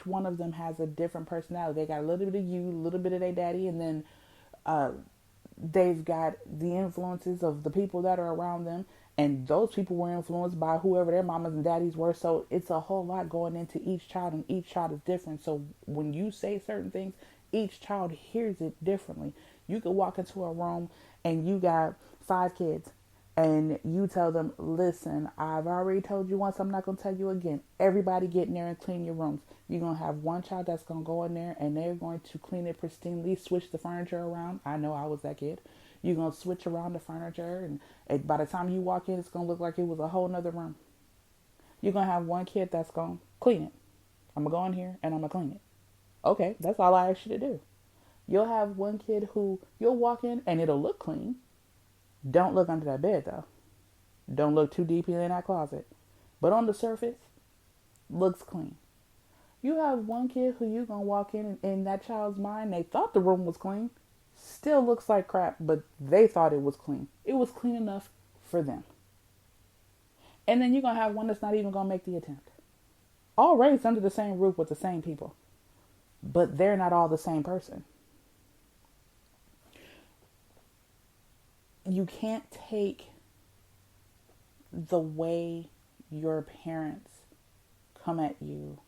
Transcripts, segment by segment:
one of them has a different personality. They got a little bit of you, a little bit of their daddy, and then uh, they've got the influences of the people that are around them, and those people were influenced by whoever their mamas and daddies were. So it's a whole lot going into each child, and each child is different. So when you say certain things, each child hears it differently. You could walk into a room and you got 5 kids, and you tell them, listen, I've already told you once, I'm not going to tell you again. Everybody get in there and clean your rooms. You're going to have one child that's going to go in there and they're going to clean it pristinely, switch the furniture around. I know I was that kid. You're going to switch around the furniture, and by the time you walk in, it's going to look like it was a whole nother room. You're going to have one kid that's going to clean it. I'm going to go in here and I'm going to clean it. Okay, that's all I ask you to do. You'll have one kid who you'll walk in and it'll look clean. Don't look under that bed though. Don't look too deep in that closet. But on the surface, looks clean. You have one kid who you gonna walk in that child's mind, they thought the room was clean. Still looks like crap, but they thought it was clean. It was clean enough for them. And then you're gonna have one that's not even gonna make the attempt. All raised under the same roof with the same people. But they're not all the same person. You can't take the way your parents come at you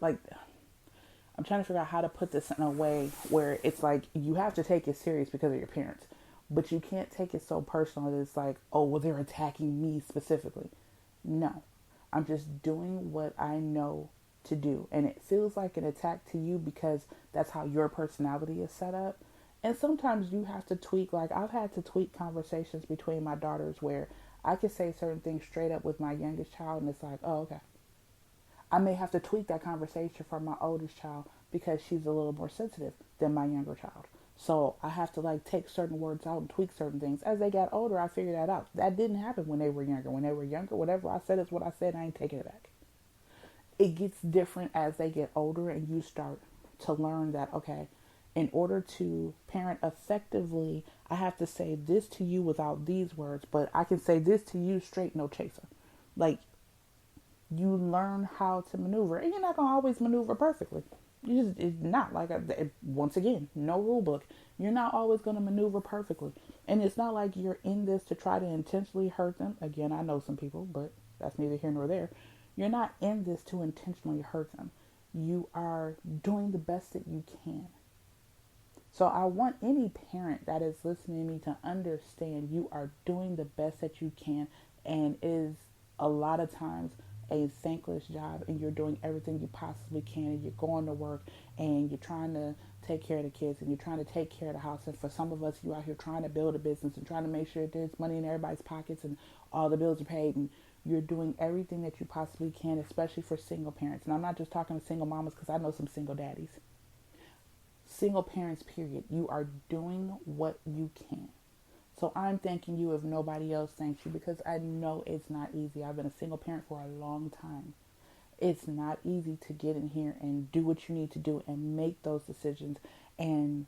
like, I'm trying to figure out how to put this in a way where it's like you have to take it serious because of your parents, but you can't take it so personal that it's like, oh, well, they're attacking me specifically. No, I'm just doing what I know to do, and it feels like an attack to you because that's how your personality is set up. And sometimes you have to tweak. Like, I've had to tweak conversations between my daughters where I could say certain things straight up with my youngest child, and it's like, oh, okay. I may have to tweak that conversation for my oldest child because she's a little more sensitive than my younger child. So I have to like take certain words out and tweak certain things. As they got older, I figured that out. That didn't happen when they were younger. When they were younger, whatever I said is what I said. I ain't taking it back. It gets different as they get older, and you start to learn that, okay, in order to parent effectively, I have to say this to you without these words, but I can say this to you straight, no chaser. Like, you learn how to maneuver, and you're not going to always maneuver perfectly. It's not like, once again, no rule book. You're not always going to maneuver perfectly. And it's not like you're in this to try to intentionally hurt them. Again, I know some people, but that's neither here nor there. You're not in this to intentionally hurt them. You are doing the best that you can. So I want any parent that is listening to me to understand you are doing the best that you can, and is a lot of times a thankless job, and you're doing everything you possibly can, and you're going to work and you're trying to take care of the kids and you're trying to take care of the house. And for some of us, you out here trying to build a business and trying to make sure there's money in everybody's pockets and all the bills are paid, and you're doing everything that you possibly can, especially for single parents. And I'm not just talking to single mamas, because I know some single daddies. Single parents, period. You are doing what you can. So I'm thanking you if nobody else thanks you, because I know it's not easy. I've been a single parent for a long time. It's not easy to get in here and do what you need to do and make those decisions and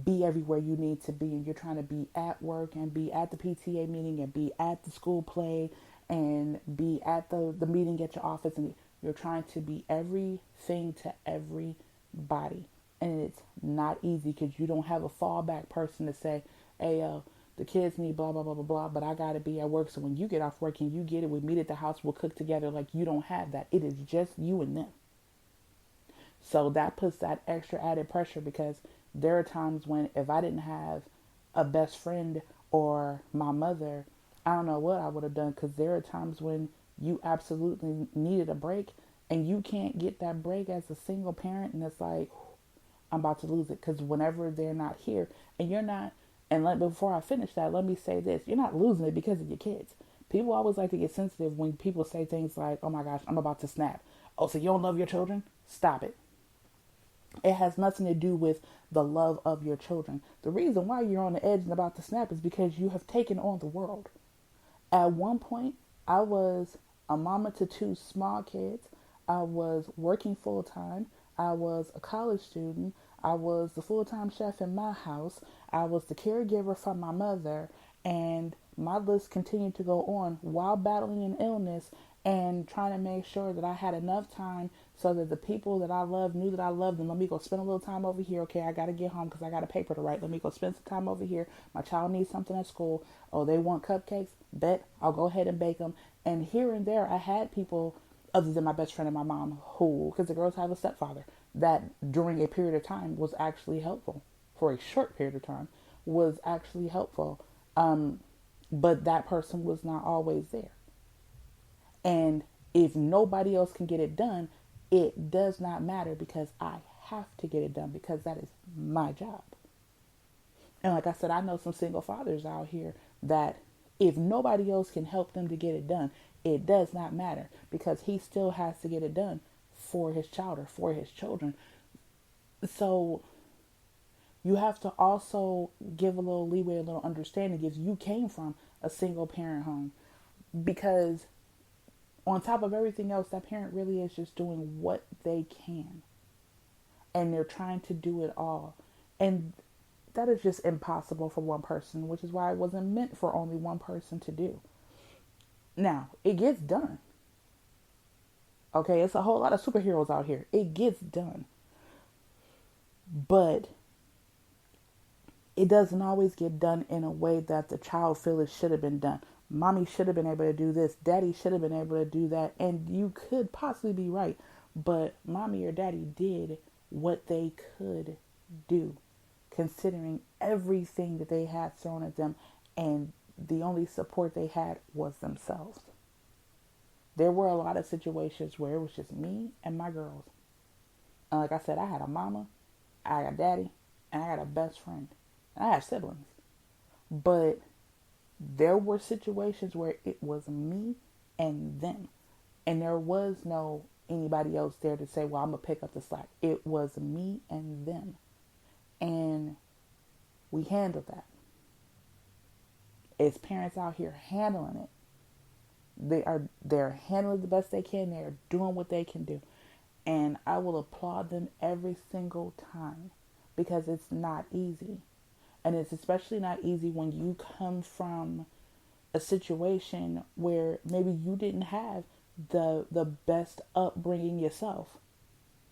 be everywhere you need to be. And you're trying to be at work and be at the PTA meeting and be at the school play and be at the meeting at your office. And you're trying to be everything to everybody. And it's not easy because you don't have a fallback person to say, hey, the kids need blah, blah, blah, blah, blah, but I got to be at work. So when you get off work and you get it, we meet at the house, we'll cook together. Like, you don't have that. It is just you and them. So that puts that extra added pressure, because there are times when if I didn't have a best friend or my mother, I don't know what I would have done, because there are times when you absolutely needed a break and you can't get that break as a single parent. And it's like, I'm about to lose it, because whenever they're not here and you're not, and before I finish that, let me say this. You're not losing it because of your kids. People always like to get sensitive when people say things like, oh my gosh, I'm about to snap. Oh, so you don't love your children? Stop it. It has nothing to do with the love of your children. The reason why you're on the edge and about to snap is because you have taken on the world. At one point, I was a mama to 2 small kids. I was working full time. I was a college student. I was the full-time chef in my house. I was the caregiver for my mother. And my list continued to go on while battling an illness and trying to make sure that I had enough time so that the people that I love knew that I loved them. Let me go spend a little time over here. Okay, I got to get home because I got a paper to write. Let me go spend some time over here. My child needs something at school. Oh, they want cupcakes? Bet I'll go ahead and bake them. And here and there, I had people other than my best friend and my mom who, because the girls have a stepfather, that during a period of time was actually helpful. For a short period of time, was actually helpful. But that person was not always there. And if nobody else can get it done, it does not matter because I have to get it done because that is my job. And like I said, I know some single fathers out here that if nobody else can help them to get it done, it does not matter because he still has to get it done for his child or for his children. So you have to also give a little leeway, a little understanding if you came from a single parent home, because on top of everything else, that parent really is just doing what they can. And they're trying to do it all. And that is just impossible for one person, which is why it wasn't meant for only one person to do. Now, it gets done. Okay, it's a whole lot of superheroes out here. It gets done. But it doesn't always get done in a way that the child feels it should have been done. Mommy should have been able to do this. Daddy should have been able to do that. And you could possibly be right. But mommy or daddy did what they could do, considering everything that they had thrown at them. And the only support they had was themselves. There were a lot of situations where it was just me and my girls. And like I said, I had a mama, I got a daddy, and I got a best friend. And I have siblings. But there were situations where it was me and them. And there was no anybody else there to say, well, I'm going to pick up the slack. It was me and them. And we handled that. As parents out here handling it, they're handling it the best they can. They're doing what they can do. And I will applaud them every single time because it's not easy. And it's especially not easy when you come from a situation where maybe you didn't have the best upbringing yourself.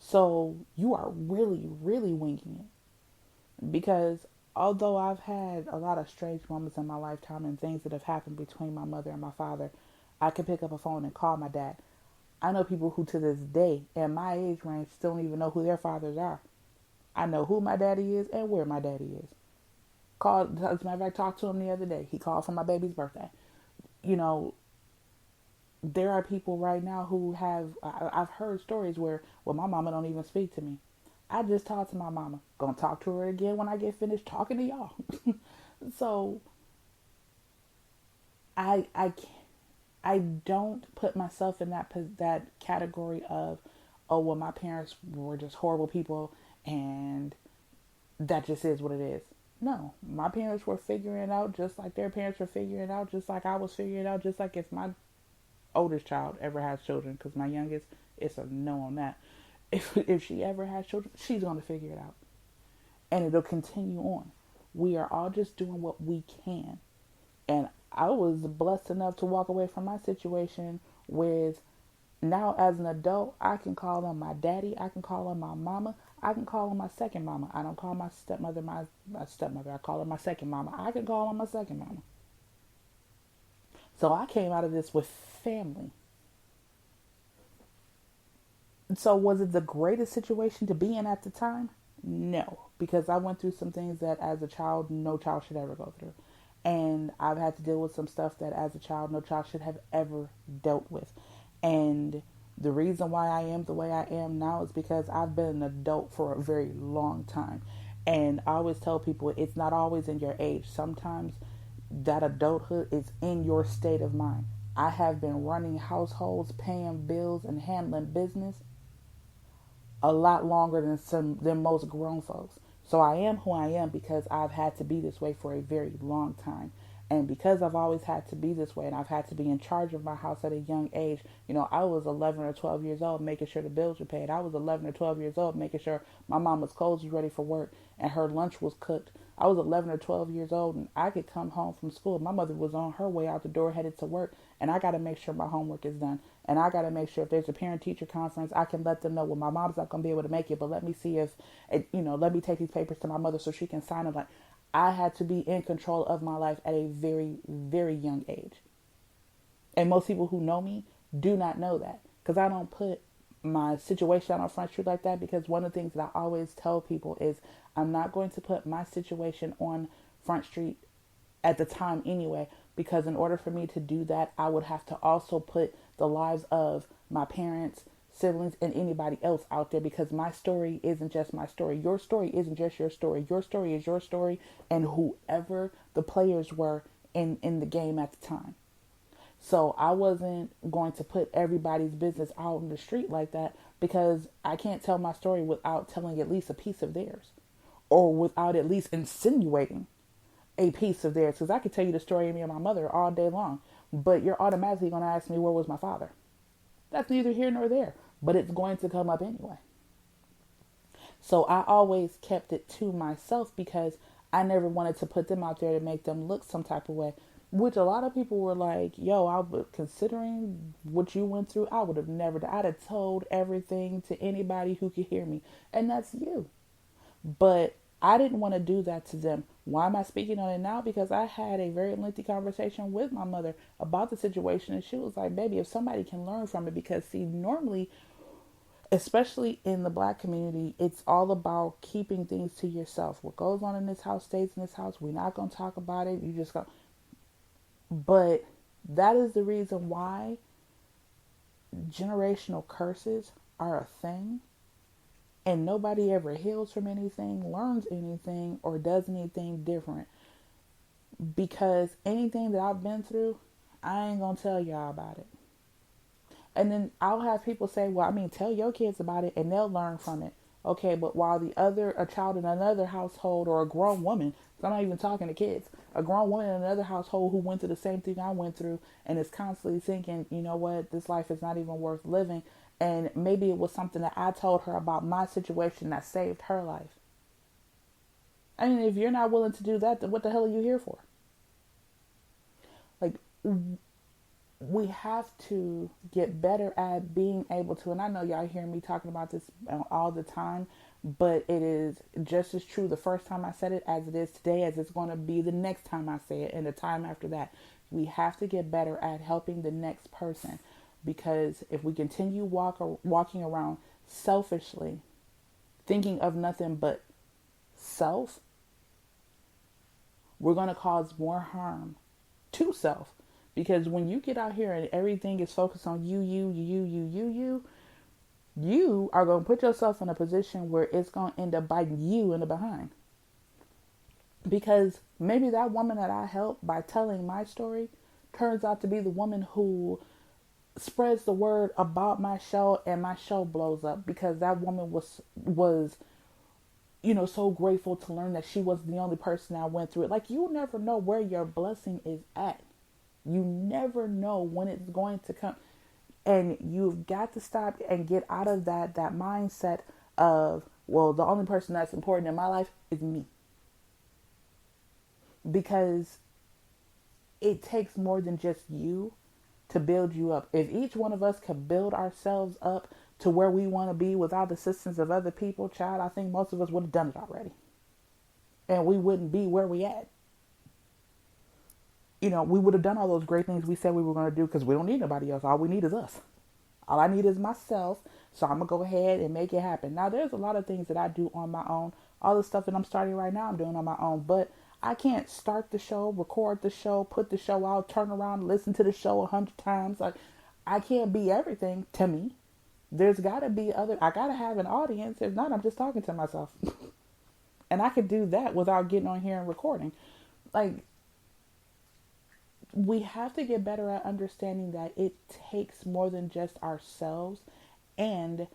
So you are really, really winging it. Because although I've had a lot of strange moments in my lifetime and things that have happened between my mother and my father, I can pick up a phone and call my dad. I know people who to this day in my age range still don't even know who their fathers are. I know who my daddy is and where my daddy is. Called, as a matter of fact, talked to him the other day. He called for my baby's birthday. You know, there are people right now who have, I've heard stories where, well, my mama don't even speak to me. I just talked to my mama. Gonna talk to her again when I get finished talking to y'all. So, I don't put myself in that category of, oh, well, my parents were just horrible people and that just is what it is. No, my parents were figuring it out just like their parents were figuring it out, just like I was figuring it out, just like if my oldest child ever has children, because my youngest, it's a no on that. If she ever has children, she's going to figure it out. And it'll continue on. We are all just doing what we can. And I was blessed enough to walk away from my situation with, now as an adult, I can call on my daddy, I can call on my mama, I can call on my second mama. I don't call my stepmother my stepmother. I call her my second mama. I can call on my second mama. So I came out of this with family. So was it the greatest situation to be in at the time? No, because I went through some things that as a child, no child should ever go through. And I've had to deal with some stuff that as a child, no child should have ever dealt with. And the reason why I am the way I am now is because I've been an adult for a very long time. And I always tell people it's not always in your age. Sometimes that adulthood is in your state of mind. I have been running households, paying bills, and handling business a lot longer than most grown folks. So I am who I am because I've had to be this way for a very long time. And because I've always had to be this way and I've had to be in charge of my house at a young age, I was 11 or 12 years old making sure the bills were paid. I was 11 or 12 years old making sure my mama's clothes was ready for work and her lunch was cooked. I was 11 or 12 years old and I could come home from school. My mother was on her way out the door headed to work, and I got to make sure my homework is done. And I got to make sure if there's a parent-teacher conference, I can let them know, well, my mom's not going to be able to make it, but let me see if, let me take these papers to my mother so she can sign them. Like, I had to be in control of my life at a very, very young age. And most people who know me do not know that, because I don't put my situation out on Front Street like that, because one of the things that I always tell people is I'm not going to put my situation on Front Street at the time anyway, because in order for me to do that, I would have to also put the lives of my parents, siblings, and anybody else out there, because my story isn't just my story. Your story isn't just your story. Your story is your story and whoever the players were in the game at the time. So I wasn't going to put everybody's business out in the street like that, because I can't tell my story without telling at least a piece of theirs, or without at least insinuating a piece of theirs. Because I could tell you the story of me and my mother all day long, but you're automatically going to ask me, where was my father? That's neither here nor there, but it's going to come up anyway. So I always kept it to myself, because I never wanted to put them out there to make them look some type of way, which a lot of people were like, considering what you went through, I would have never, I'd have told everything to anybody who could hear me. And that's you. But I didn't want to do that to them. Why am I speaking on it now? Because I had a very lengthy conversation with my mother about the situation. And she was like, baby, if somebody can learn from it, because see, normally, especially in the Black community, it's all about keeping things to yourself. What goes on in this house stays in this house. We're not going to talk about it. You just go. But that is the reason why generational curses are a thing. And nobody ever heals from anything, learns anything, or does anything different. Because anything that I've been through, I ain't going to tell y'all about it. And then I'll have people say, tell your kids about it and they'll learn from it. Okay, but while a child in another household, or a grown woman, so I'm not even talking to kids, a grown woman in another household who went through the same thing I went through and is constantly thinking, you know what, this life is not even worth living. And maybe it was something that I told her about my situation that saved her life. I mean, if you're not willing to do that, then what the hell are you here for? Like, we have to get better at being able to, and I know y'all hear me talking about this all the time, but it is just as true the first time I said it as it is today, as it's going to be the next time I say it and the time after that. We have to get better at helping the next person. Because if we continue walking around selfishly, thinking of nothing but self, we're going to cause more harm to self. Because when you get out here and everything is focused on you are going to put yourself in a position where it's going to end up biting you in the behind. Because maybe that woman that I helped by telling my story turns out to be the woman who spreads the word about my show, and my show blows up because that woman was so grateful to learn that she wasn't the only person that went through it. Like, you never know where your blessing is at. You never know when it's going to come. And you've got to stop and get out of that mindset of, well, the only person that's important in my life is me. Because it takes more than just you to build you up. If each one of us could build ourselves up to where we want to be without the assistance of other people, child, I think most of us would have done it already. And we wouldn't be where we at. We would have done all those great things we said we were going to do, because we don't need nobody else. All we need is us. All I need is myself. So I'm going to go ahead and make it happen. Now, there's a lot of things that I do on my own. All the stuff that I'm starting right now, I'm doing on my own. But I can't start the show, record the show, put the show out, turn around, listen to the show 100 times. Like, I can't be everything to me. There's got to be I got to have an audience. If not, I'm just talking to myself. And I could do that without getting on here and recording. Like, we have to get better at understanding that it takes more than just ourselves. And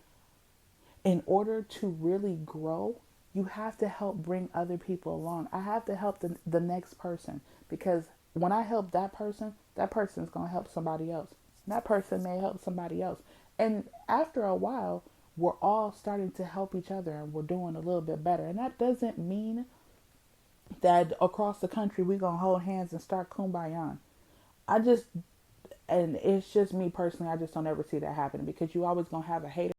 in order to really grow, you have to help bring other people along. I have to help the next person, because when I help that person's going to help somebody else. That person may help somebody else. And after a while, we're all starting to help each other and we're doing a little bit better. And that doesn't mean that across the country we're going to hold hands and start kumbaya. I just, and it's just me personally, I just don't ever see that happening because you always going to have a hater